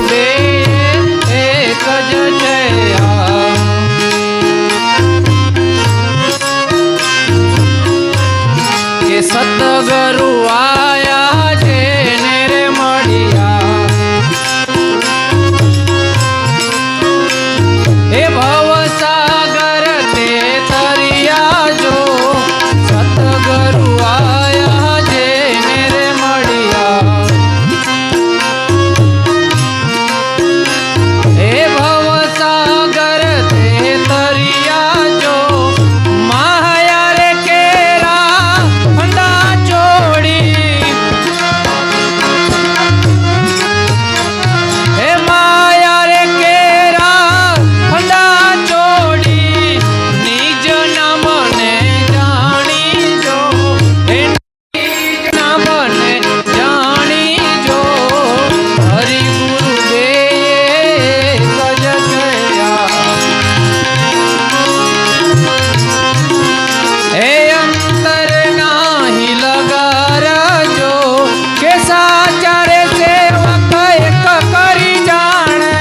બે એક જ થયા કે સતગુરુ આયા જેને રે મળ્યા એ ભવ સાગર તે તરિયા જો સતગુરુ આયા જેને રે મળ્યા એ ભવ સાગર તે તરિયા જો માયા રે કેરા ફંડા ચોડી હે માયા રે કેરા ફંડા ચોડી નિજ નામને જાણી જો હે નિજ નામને જાણી જો હરિ ગુરુ બે એક જ થયા હે અંતર નાહી લગારજો કે સાચા રે સેવક એક કરી જાણે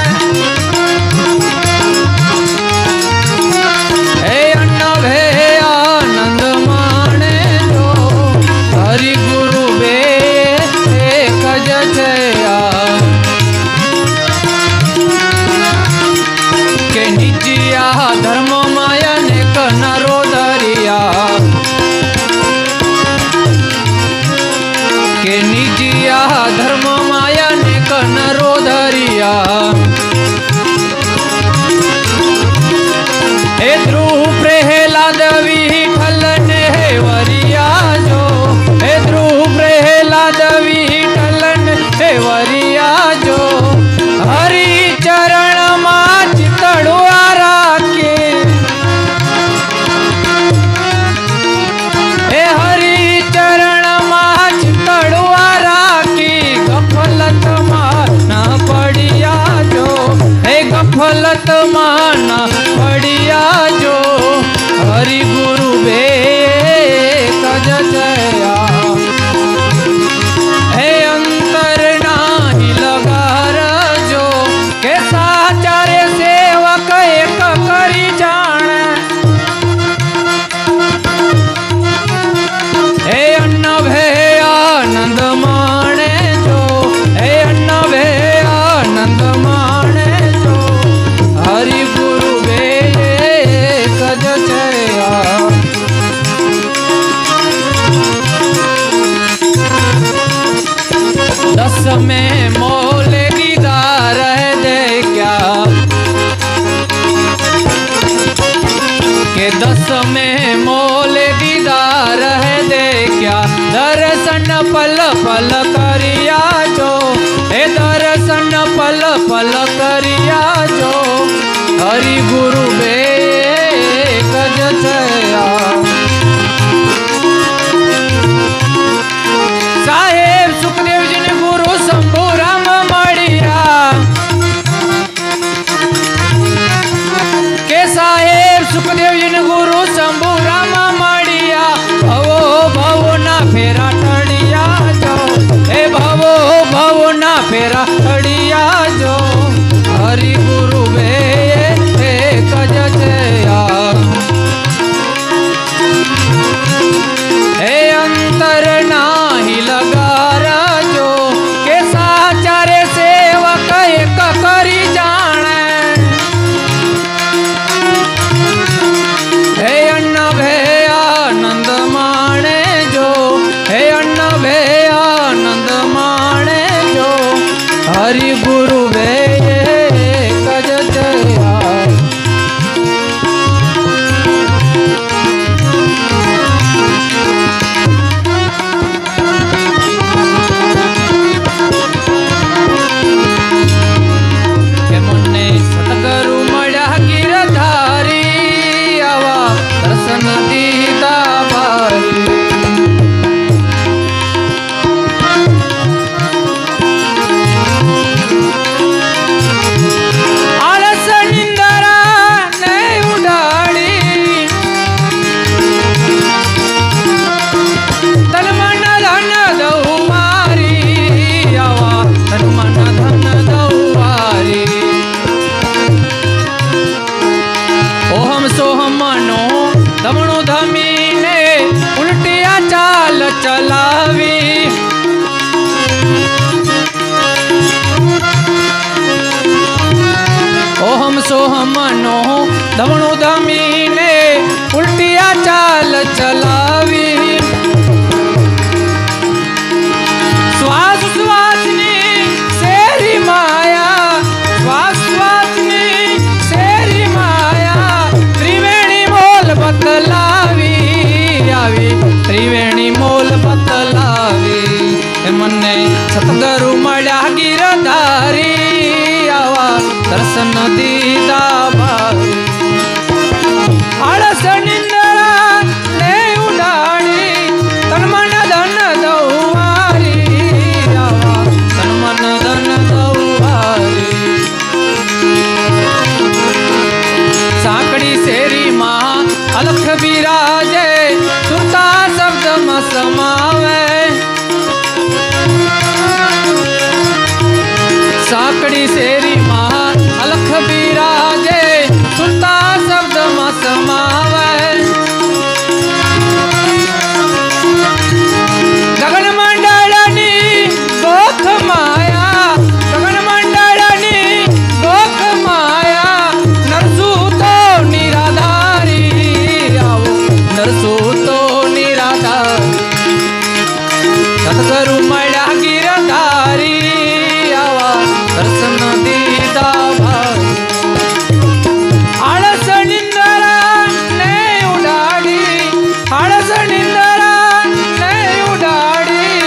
હે અન્નભે આનંદ માણે જો હરિ ગુરુ બે એક જ થયા કે નિજિયા ધર્મ માયા ને કનરો દરિયા કે નિજિયા ધર્મ માયા ને કનરો દરિયા હે ધ્રુવ પ્રહલાદ વિઠ્ઠલ ને વરિયા જો હે ધ્રુવ પ્રહલાદ વિઠ્ઠલ ને વરિયા જો હરિ ચરણ માં ચિતડવા રાખે હે હરિ ચરણ માં ચિતડવા રાખી ગફલત માં ના પડ્યા જો હે ગફલત માં ના પડ્યા જો હરિ ગુરુ બે એક જ થયા હે અંતર નાહી લગારજો કે સાચા રે સેવક એક કરી જાણે હે અન્નભે આનંદ માણે જો હે અન્નભે આનંદ માણે જો હરિ ગુરુ બે એક જ થયા दस में मोल दीदार है दे क्या के दस में मोल दीदार है दे क्या दर्शन पल पल करिया जो हे दर्शन पल पल करिया जो हरि गुरु बे एक જ થયા સાહેબ સુખદેવજી ને ગુરુ શંભુરામ મળ્યા કે સાહેબ સુખદેવજી ને ગુરુ શંભુરામ મળ્યા ભવો ભવો ના ફેરા ટળિયા જો હે ભવો ભવો ના ફેરા ટળિયા જો હરિ ગુરુ બે એક જ થયા હે અંતર નાહી લગારજો કે સાચા રે સેવક એક કરી જાણે હે અન્નભે આનંદ માણે જો હે અન્નભે આનંદ માણે જો હરિ ગુરુ બે એક જ થયા કે મને સતગુરુ મળ્યા ગિરધારી આવા દર્શન દીધા ભારી ધમણું ધમીને ઉલટિયા ચાલ ચલાવી શ્વાસ શ્વાસની શેરી માયા શ્વાસ શ્વાસની શેરી માયા ત્રિવેણી મોલ બતલાવી આવી ત્રિવેણી મોલ બતલાવી મને સતગુરુ મળ્યા ગિરધારી આવા દર્શન દીધા ભાઈ આળસ નિંદરા ને ઉડાડી તન મન ધન દઉવારી આવા તન મન ધન દઉવારી સાંકડી શેરીમાં અલખ બિરાજે સુરતા શબ્દમાં સમાવે સાંકડી શેરીમાં અલખ બિરાજે સુરતા શબ્દમાં સમાવે ગગન મંડળની ગોખ માયા ગગન મંડળની ગોખ માયા નરસુ તો નિરાધારી આવો નરસુ તો નિરાધારી સતગુરુ મળ્યા ગિરધારી આવા દર્શન દીધા ભાઈ આળસ નિંદરા ને ઉડાડી આળસ નિંદરા ને ઉડાડી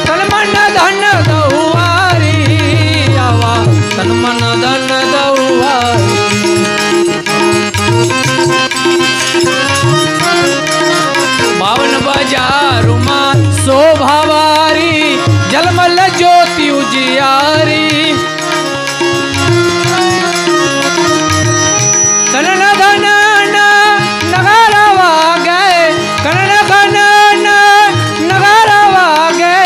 તન મન ધન દઉવારી આવા તન મન ધન દઉવારી બાવન બજારમાં શોભાવારી જલમલ જ્યોતિ ઉજિયારી કનન ઘન નગર વાગે કનન ઘન નગર વાગે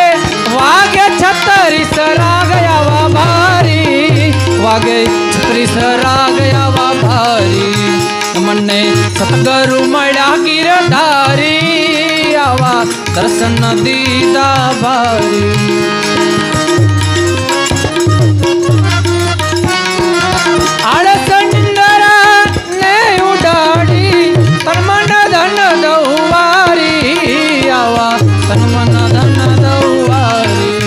વાગે છત્રીસ રાગ આવા ભારી વાગે છત્રીસ રાગ આવા ભારી મને સતગુરુ મળ્યા ગિરધારી આવા દર્શન દીધા ભારી આળસ નિંદરા ને ઉડાડી તન મન ધન દઉવારી આવા તન મન ધન દઉવારી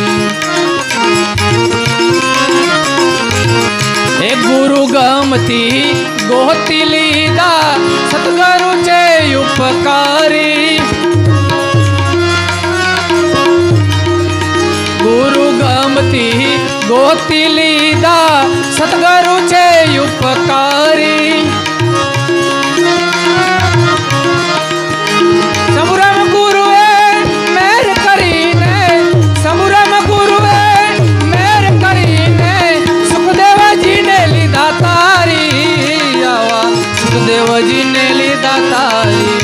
એ ગુરુ ગમતી ગોતી લીધા સતગુરુ છે ઉપકારી ગુરુ ગમતી ગોતી લીધા સતગુરુ છે ઉપકારી સમુરમ ગુરુએ મેર કરીને સમુરમ ગુરુએ મેર કરીને સુખદેવજીને લીધા તારી આવા સુખદેવજીને લીધા તારી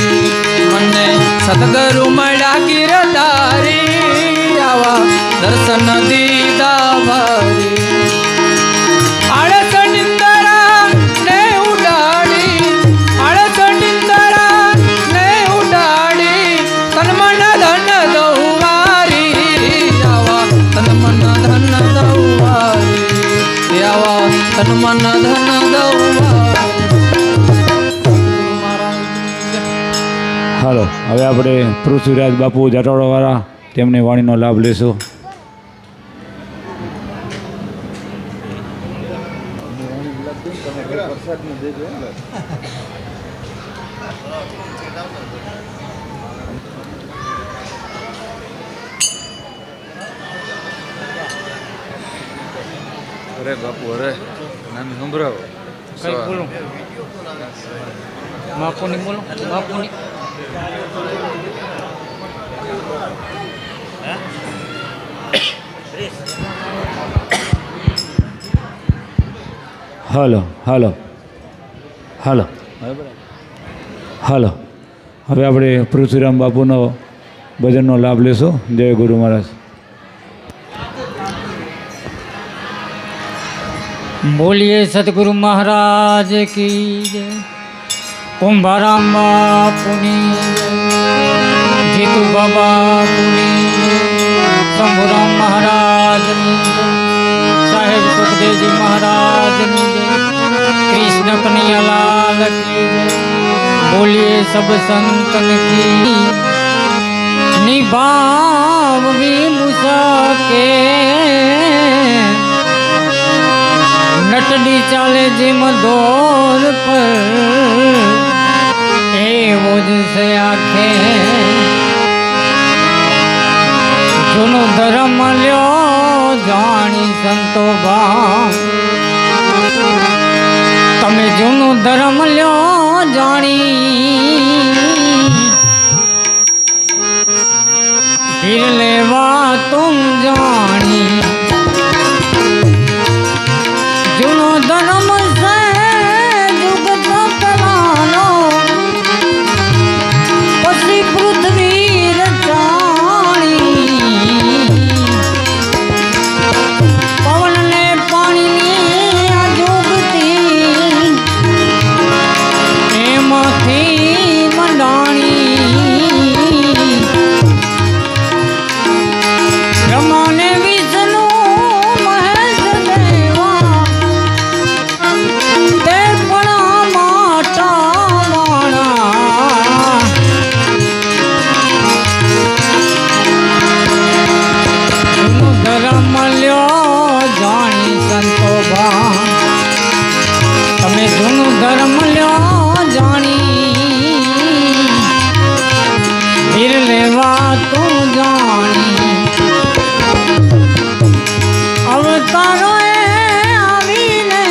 મને સતગુરુ મળ્યા ગિરધારી આવા દર્શન દીધા ભારી આળસ નિંદરા ને ઉડાડી આળસ નિંદરા ને ઉડાડી તન મન ધન દઉવારી આવા તન મન ધન દઉવારી આવા તન મન ધન દઉવારી હાલો હવે આપણે પૃથ્વીરાજ બાપુ જાટોડાવાળા તેમની વાણીનો લાભ લેશું. અરે બાપુ અરે નામ સંભળાવો કઈ બોલું બાપુની બોલો બાપુની હાલો હાલો હાલો હાલો હવે આપણે પૃથ્વીરામ બાપુનો ભજનનો લાભ લેશું. જય ગુરુ મહારાજ. बोलिए सतगुरु महाराज की जय. कुंभाराम बापुनी जीतू बाबा पुनी शंभुराम महाराज साहेब सुखदेव जी महाराज कृष्ण कृष्ण कन्हैया लाल की जय। बोलिए सब संतन की निभावी मूसा के नटडी चाले जिम दौर पर एवो से आखे जुनो धर्म ल्यो जानी संतो बा तमे जुनो धर्म ल्यो जानी फिर लेवा तुम जानी जुनो धर्म से जुगत कलानो पसी पृथ्वी रचाणी पवन ने पानी ने जुगती एमाथी मंडाणी ब्रह्मा ने विष्णु महेश देवा ते पणा माटा वाणा जुनो धर्म ल्यो जानी संतो बा तमे जुनो धर्म ल्यो जानी फिर लेवा तू जानी अवतारो आवीने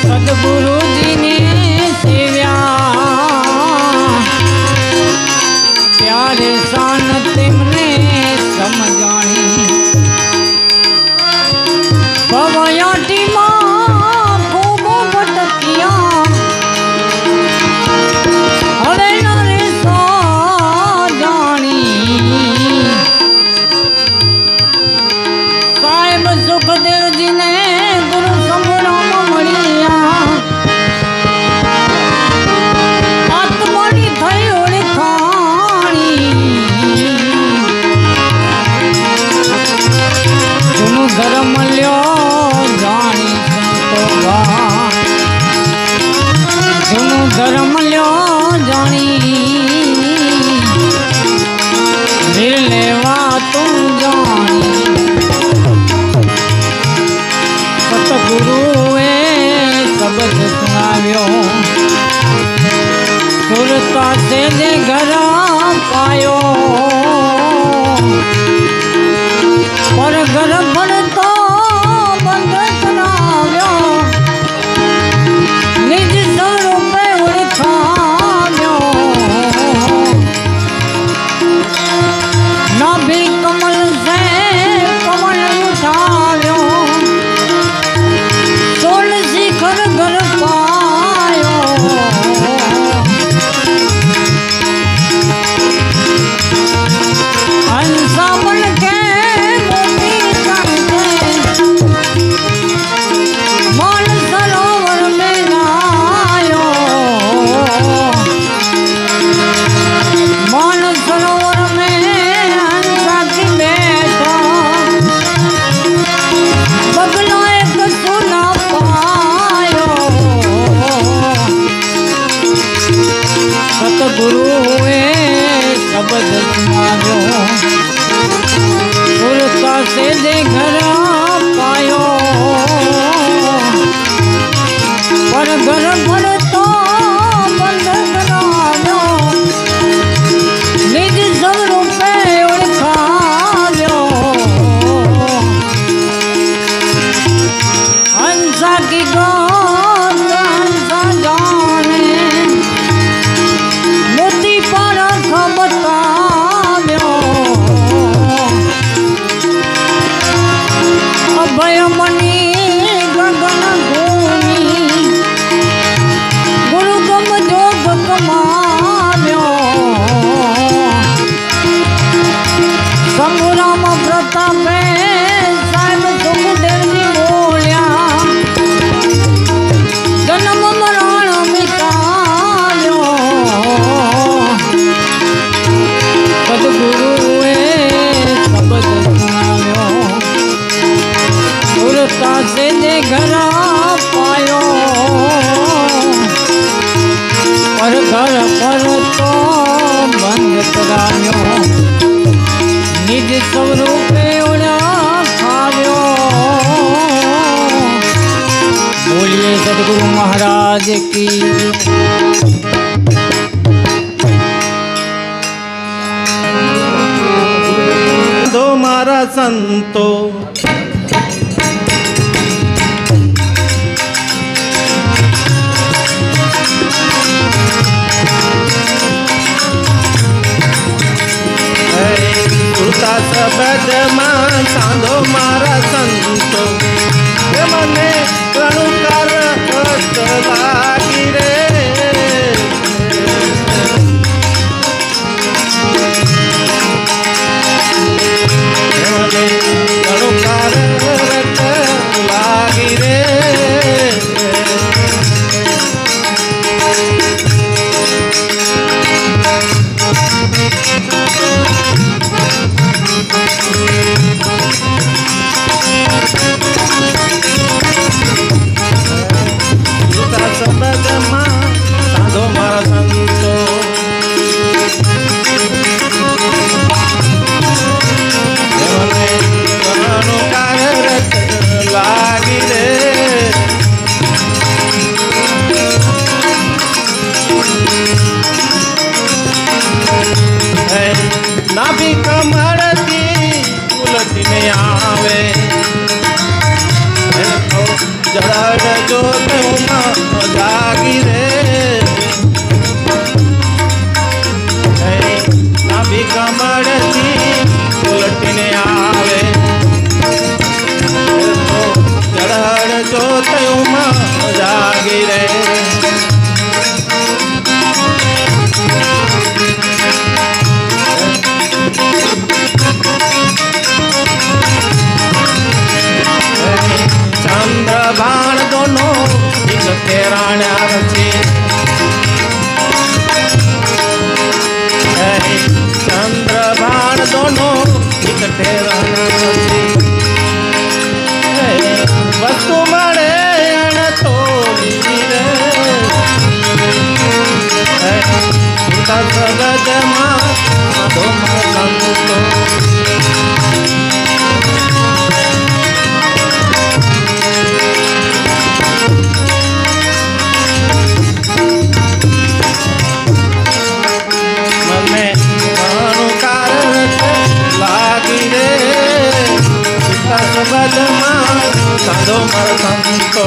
सदगुरु जी ने सेव्या प्यारे सान तेमने समझाणी भवयाटी मां खूब भटकिया हरे नारे सो जानी साहेब सुखदेव जी ने गुरु संगणा मणिया आत्मानी थई ओळखाणी जुनो धर्म ल्यो जानी संतो बा जुनो धर्म ल्यो जानी फिर लेवा तू जानी सतगुरुए शब्द सुनाव्यो सुरता से जे घर पायो पर घर भरतो बंद कराव्यो निज स्वरूपे ओळखाणी બીજ સ્વરૂપે ઓળ્યા આવ્યો બોલીએ સદગુરુ મહારાજ કી દો મારા સંતો સુરતા શબ્દમાં સાંધો મારા સંતો મને રણુકાર લાગી રે રણુકાર લાગી રે શબ્દમાં સાંધો મારા સંતો લાગી રે નાભી કમળથી ઉલટીને આવે જળ જો જાગી રે નાભી કમળથી ઉલટીને આવે જળ જો જાગી રે ચંદ્રભાણ દોનો એક તેરાણ્યા છે ચંદ્રભાણ દોનો એક તેરાણ્યા છે વસ્તુ મળે અણતોલી રે સગજમાં સાધો સંતો શબ્દમાં સાંધો મારા સંતો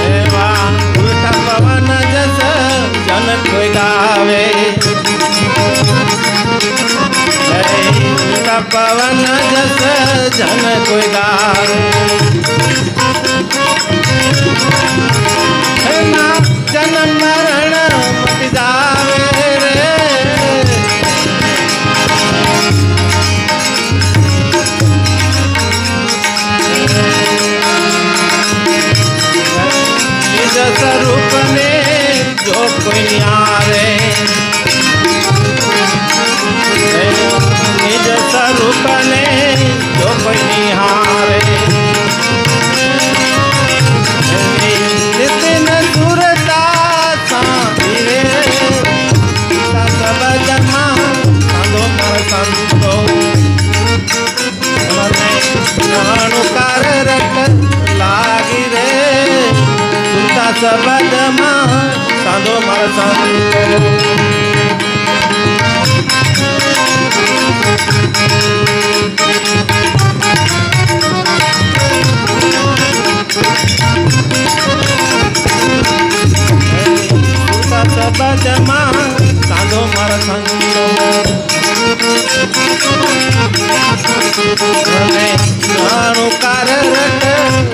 એવા ઉલટા પવન જસ જન કોઈ ગાવે ઉલટા પવન જસ જન કોઈ ગાવે જન્મ મરણ મટી જાવે રે નિજ સ્વરૂપ ને જો કોઈ નિહારે નિજ સ્વરૂપ ને જો કોઈ નિહારે સંતો રણુકાર લાગી રે સુરતા શબ્દમાં સાંધો મારા સંતો સુરતા શબ્દમાં સાંધો મારા સંતો મને રણુકાર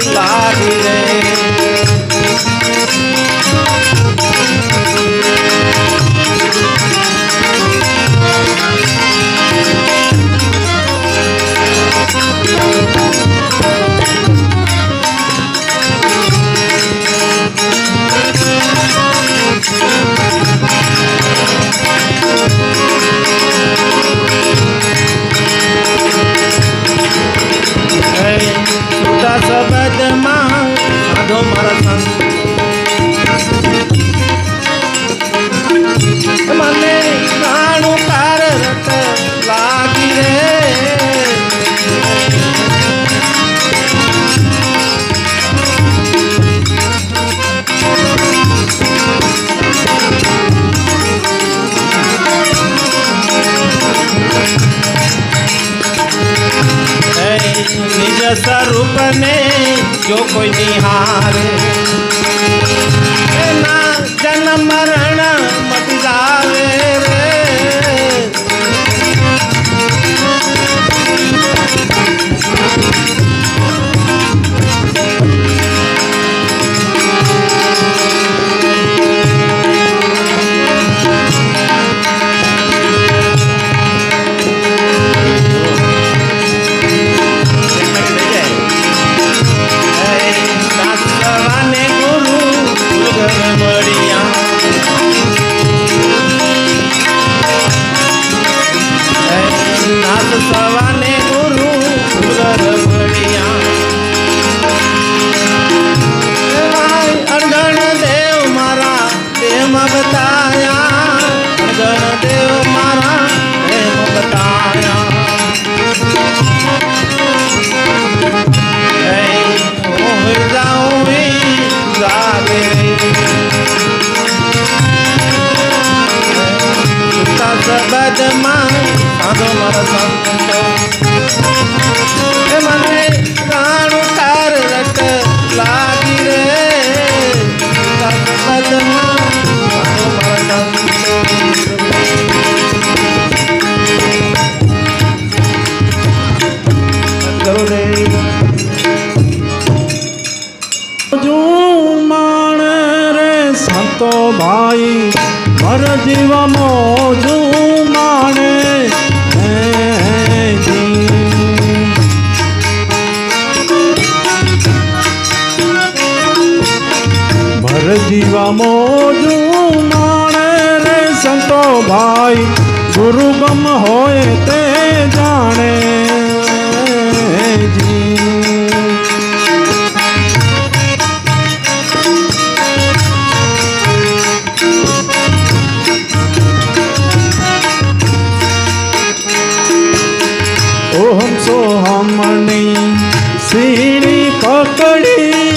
લાગી રે Hey મારા સંત મને જાણું તાર રટ લાગી રે निज स्वरूप ने जो कोई निहारे ना जन्म मरण मत जावे रे સવાને ગુરુ ગરબડિયા અર્ગણ દેવ મારા પ્રેમ બતાયા અર્ગણ દેવ મારા પ્રેમ બતાયા જાઉં જાગે સબદમાં સાધો મારા સંતો મને જાણું તાર રટ લાગી રે સબદમાં સાધો મારા જો માણે રે સંતો ભાઈ મર જીવમાં જો માણે ભર જીવા મોજુ માણે રે સંતો ભાઈ ગુરુ ગમ હોય તે જાણે ઓહમ સોહમણી સીડી પકડી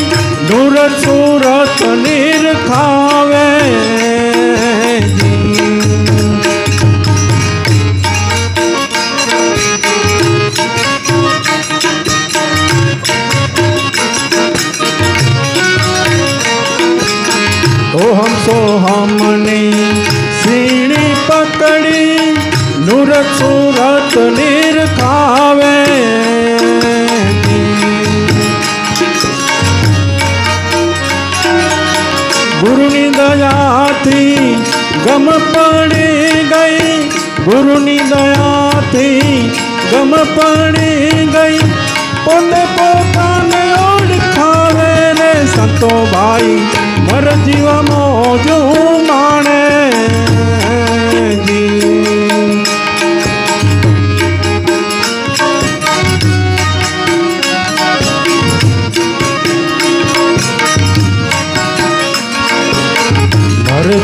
નૂર સુરત નિરખાવે ઓહમ સોહમણી સીડી પકડી નૂર સુરત નિરખાવે ગુરુની દયાથી ગમ પડી ગઈ ગુરુની દયાથી ગમ પડી ગઈ પોતે પોતાને ઓળખાવે રે સંતો ભાઈ મર જીવમાં જો માણે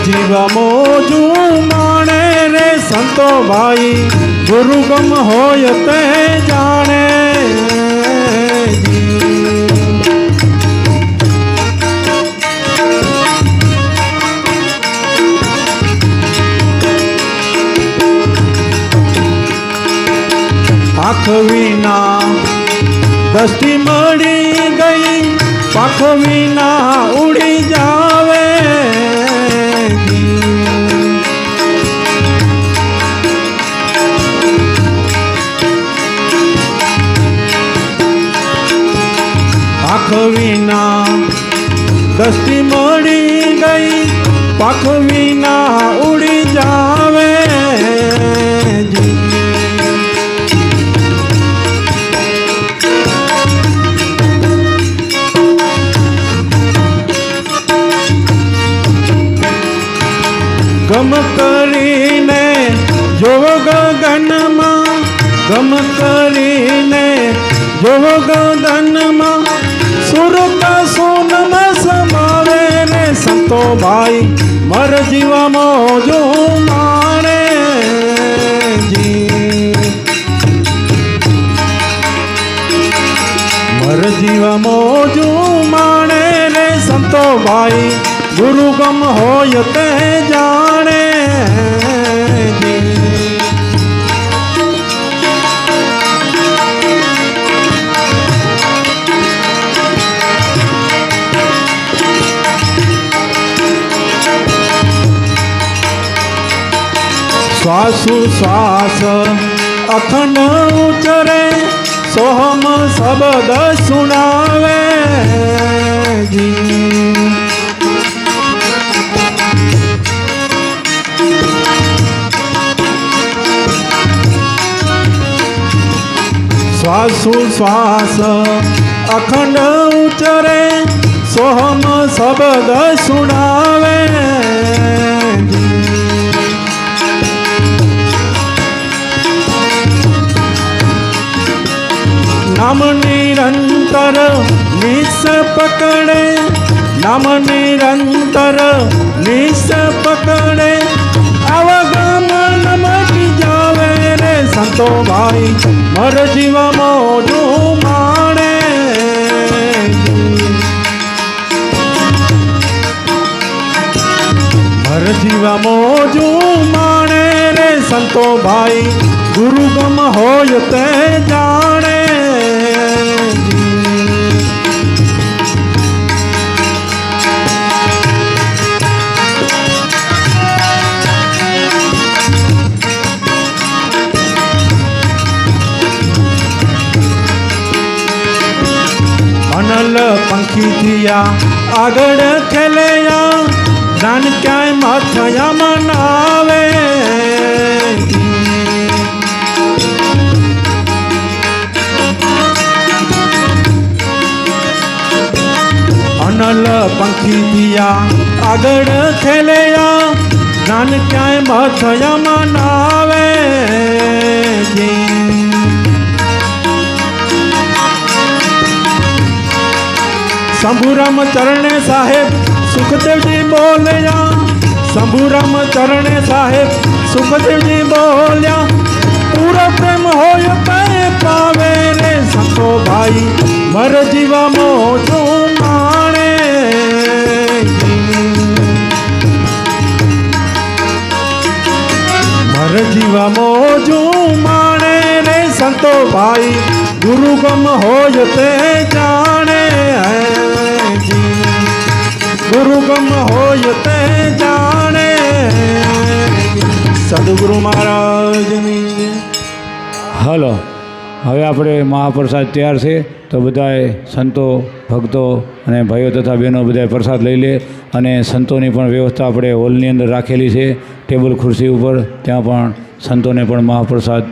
જીવા મોજુ માણે રે સંતો ભાઈ ગુરુ ગમ હોય તે જાણે આંખ વિના દૃષ્ટિ મળી ગઈ પાખ વિના ઉડી જાવે આંખ વિના દૃષ્ટિ મળી ગઈ પાખ વિના ઉડી જાવે ગમ કરીને જોવ ગગનમાં ગમ કરીને જોવ ગગનમાં સુરત સોનમાં ભાઈ મર જીવા મોજું માણે જી મર જીવા મોજું માણે રે સંતો ભાઈ ગુરુ ગમ હોય તે જાણે જી શ્વાસુ શ્વાસ અખંડ ઉચરે સોહમ શબ્દ સુણાવે જી શ્વાસુ શ્વાસ અખંડ ઉચરે સોહમ શબ્દ સુણાવે નામ નિરંતર નિશ પકડે નામ નિરંતર નિશ પકડે અવગમન મટી જાવે રે સંતો ભાઈ મર જીવા મોજું માણે મર જીવા મોજું માણે રે સંતો ભાઈ ગુરુ ગમ હોય તે જાણે અનલ પંખી થયા આગળ ખેલયા જ્ઞાન ક્યાંય માથયા મનાવે અનલ પંખી થયા આગળ ખેલયા જ્ઞાન ક્યાંય માથયા મનાવે શંભુરામ ચરણે સાહેબ સુખદેવજી બોલ્યા શંભુરામ ચરણે સાહેબ સુખદેવજી બોલ્યા પૂરો પ્રેમ હોય તે પાવે રે સંતો ભાઈ મર જીવા મોજું માણે મર જીવા મોજું માણે રે સંતો ભાઈ ગુરુ ગમ હોય તે જાણે ગુરુ ગમ હોય તે જાણે સદગુરુ મહારાજની હાલો હવે આપણે મહાપ્રસાદ તૈયાર છે તો બધાએ સંતો ભક્તો અને ભાઈઓ તથા બહેનો બધાએ પ્રસાદ લઈ લે અને સંતોની પણ વ્યવસ્થા આપણે હોલની અંદર રાખેલી છે ટેબલ ખુરશી ઉપર ત્યાં પણ સંતોને પણ મહાપ્રસાદ